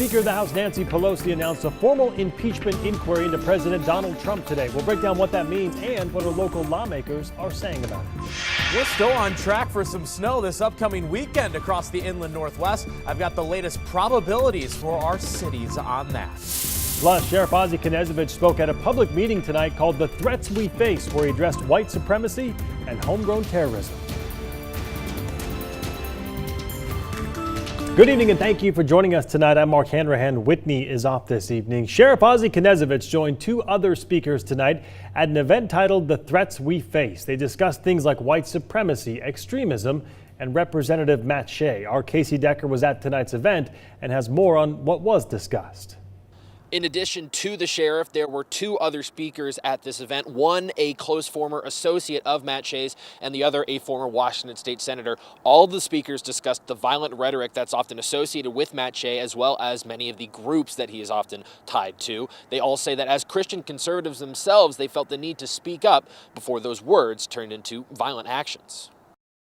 Speaker of the House Nancy Pelosi announced a formal impeachment inquiry into President Donald Trump today. We'll break down what that means and what our local lawmakers are saying about it. We're still on track for some snow this upcoming weekend across the inland Northwest. I've got the latest probabilities for our cities on that. Plus, Sheriff Ozzie Knezovich spoke at a public meeting tonight called The Threats We Face, where he addressed white supremacy and homegrown terrorism. Good evening and thank you for joining us tonight. I'm Mark Hanrahan. Whitney is off this evening. Sheriff Ozzie Knezovich joined two other speakers tonight at an event titled The Threats We Face. They discussed things like white supremacy, extremism, and Representative Matt Shea. Our Casey Decker was at tonight's event and has more on what was discussed. In addition to the sheriff, there were two other speakers at this event, one a close former associate of Matt Shea's and the other a former Washington state senator. All of the speakers discussed the violent rhetoric that's often associated with Matt Shea, as well as many of the groups that he is often tied to. They all say that as Christian conservatives themselves, they felt the need to speak up before those words turned into violent actions.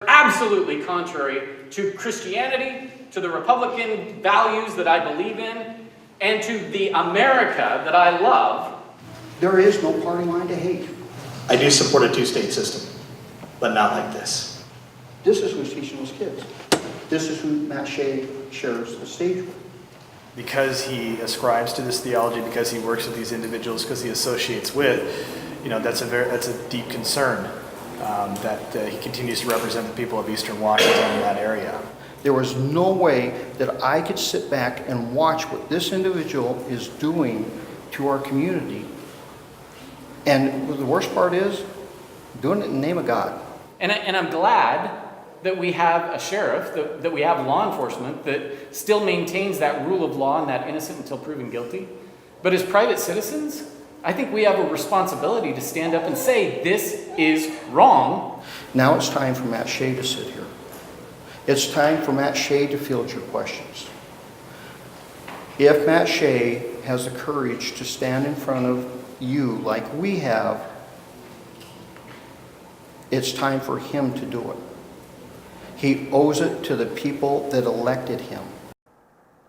Absolutely contrary to Christianity, to the Republican values that I believe in, and to the America that I love. There is no party line to hate. I do support a two-state system, but not like this. This is who's teaching those kids. This is who Matt Shea shares the stage with. Because he ascribes to this theology, because he works with these individuals, because he associates with, that's a deep concern that he continues to represent the people of Eastern Washington in that area. There was no way that I could sit back and watch what this individual is doing to our community. And the worst part is, doing it in the name of God. And I'm glad that we have a sheriff, that we have law enforcement that still maintains that rule of law and that innocent until proven guilty. But as private citizens, I think we have a responsibility to stand up and say, this is wrong. Now it's time for Matt Shea to sit here. It's time for Matt Shea to field your questions. If Matt Shea has the courage to stand in front of you like we have, it's time for him to do it. He owes it to the people that elected him.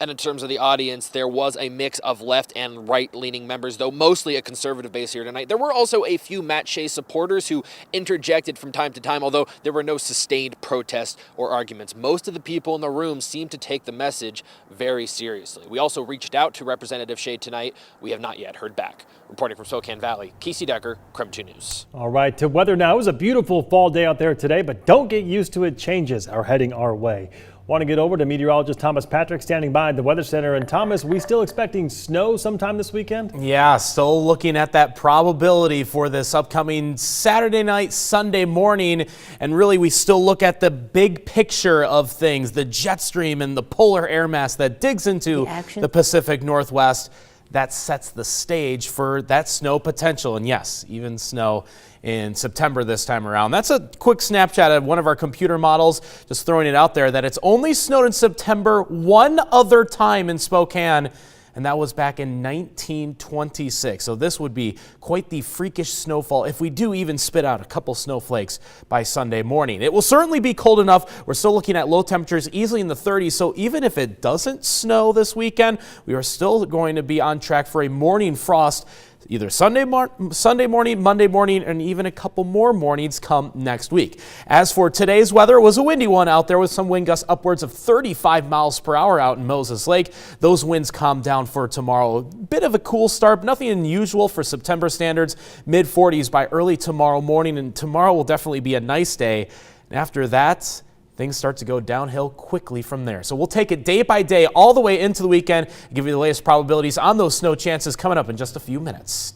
And in terms of the audience, there was a mix of left and right-leaning members, though mostly a conservative base here tonight. There were also a few Matt Shea supporters who interjected from time to time, although there were no sustained protests or arguments. Most of the people in the room seemed to take the message very seriously. We also reached out to Representative Shea tonight. We have not yet heard back. Reporting from Spokane Valley, Casey Decker, KREM 2 News. All right, to weather now. It was a beautiful fall day out there today, but don't get used to it. Changes are heading our way. Want to get over to meteorologist Thomas Patrick standing by at the Weather Center. And Thomas, we still expecting snow sometime this weekend? Yeah, still looking at that probability for this upcoming Saturday night, Sunday morning. And really, we still look at the big picture of things, the jet stream and the polar air mass that digs into the Pacific Northwest. That sets the stage for that snow potential. And yes, even snow in September this time around. That's a quick snapshot of one of our computer models, just throwing it out there that it's only snowed in September one other time in Spokane, and that was back in 1926. So this would be quite the freakish snowfall if we do even spit out a couple snowflakes by Sunday morning. It will certainly be cold enough. We're still looking at low temperatures easily in the 30s. So even if it doesn't snow this weekend, we are still going to be on track for a morning frost either Sunday morning, Monday morning, and even a couple more mornings come next week. As for today's weather, it was a windy one out there with some wind gusts upwards of 35 miles per hour out in Moses Lake. Those winds calm down for tomorrow. A bit of a cool start, but nothing unusual for September standards. Mid-40s by early tomorrow morning, and tomorrow will definitely be a nice day. And after that, things start to go downhill quickly from there. So we'll take it day by day all the way into the weekend and give you the latest probabilities on those snow chances coming up in just a few minutes.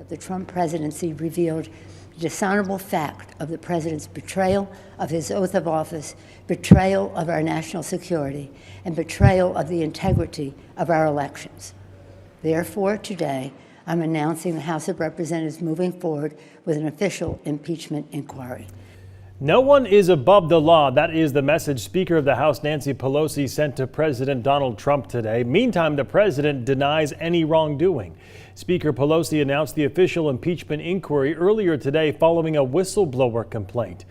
The Trump presidency revealed the dishonorable fact of the president's betrayal of his oath of office, betrayal of our national security, and betrayal of the integrity of our elections. Therefore, today, I'm announcing the House of Representatives moving forward with an official impeachment inquiry. No one is above the law. That is the message Speaker of the House Nancy Pelosi sent to President Donald Trump today. Meantime, the president denies any wrongdoing. Speaker Pelosi announced the official impeachment inquiry earlier today following a whistleblower complaint.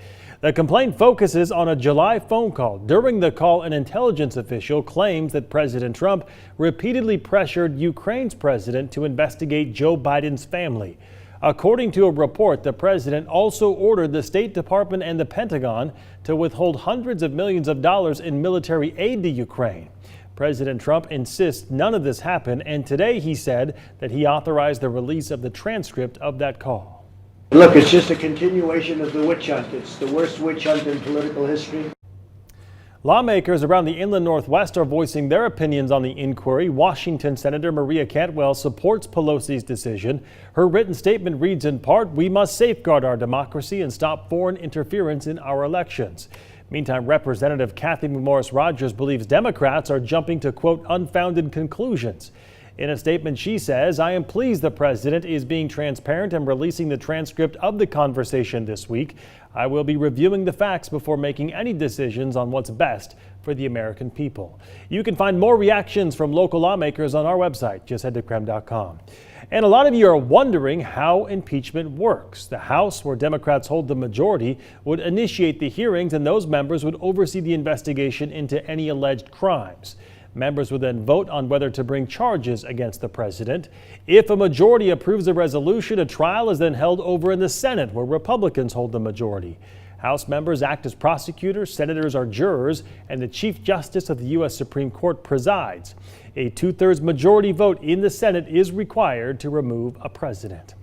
The complaint focuses on a July phone call. During the call, an intelligence official claims that President Trump repeatedly pressured Ukraine's president to investigate Joe Biden's family. According to a report, the president also ordered the State Department and the Pentagon to withhold hundreds of millions of dollars in military aid to Ukraine. President Trump insists none of this happened, and today he said that he authorized the release of the transcript of that call. Look, it's just a continuation of the witch hunt. It's the worst witch hunt in political history. Lawmakers around the inland Northwest are voicing their opinions on the inquiry. Washington Senator Maria Cantwell supports Pelosi's decision. Her written statement reads in part, "We must safeguard our democracy and stop foreign interference in our elections." Meantime, Representative Kathy McMorris Rodgers believes Democrats are jumping to, quote, unfounded conclusions. In a statement, she says, "I am pleased the president is being transparent and releasing the transcript of the conversation this week. I will be reviewing the facts before making any decisions on what's best for the American people." You can find more reactions from local lawmakers on our website. Just head to KREM.com. And a lot of you are wondering how impeachment works. The House, where Democrats hold the majority, would initiate the hearings, and those members would oversee the investigation into any alleged crimes. Members would then vote on whether to bring charges against the president. If a majority approves a resolution, a trial is then held over in the Senate, where Republicans hold the majority. House members act as prosecutors, senators are jurors, and the Chief Justice of the U.S. Supreme Court presides. A two-thirds majority vote in the Senate is required to remove a president.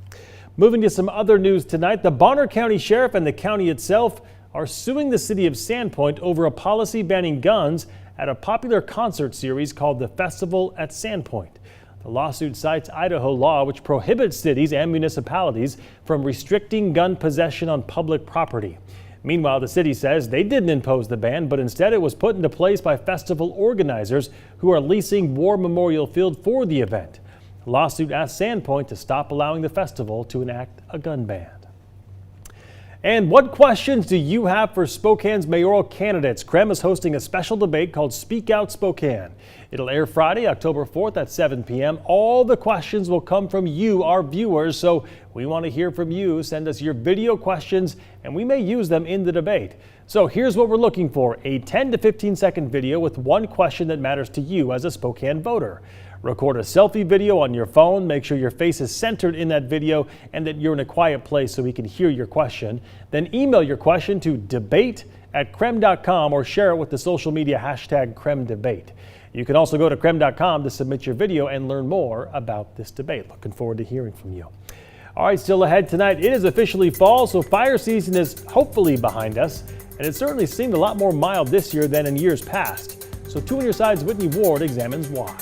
Moving to some other news tonight, the Bonner County Sheriff and the county itself are suing the city of Sandpoint over a policy banning guns at a popular concert series called the Festival at Sandpoint. The lawsuit cites Idaho law, which prohibits cities and municipalities from restricting gun possession on public property. Meanwhile, the city says they didn't impose the ban, but instead it was put into place by festival organizers who are leasing War Memorial Field for the event. The lawsuit asks Sandpoint to stop allowing the festival to enact a gun ban. And what questions do you have for Spokane's mayoral candidates? KREM is hosting a special debate called Speak Out Spokane. It'll air Friday, October 4th at 7 p.m. All the questions will come from you, our viewers, so we want to hear from you. Send us your video questions, and we may use them in the debate. So here's what we're looking for: a 10 to 15 second video with one question that matters to you as a Spokane voter. Record a selfie video on your phone. Make sure your face is centered in that video and that you're in a quiet place so we can hear your question. Then email your question to debate@krem.com or share it with the social media hashtag KREMDebate. You can also go to krem.com to submit your video and learn more about this debate. Looking forward to hearing from you. All right, still ahead tonight, it is officially fall, so fire season is hopefully behind us, and it certainly seemed a lot more mild this year than in years past. So 2 on your side's Whitney Ward examines why.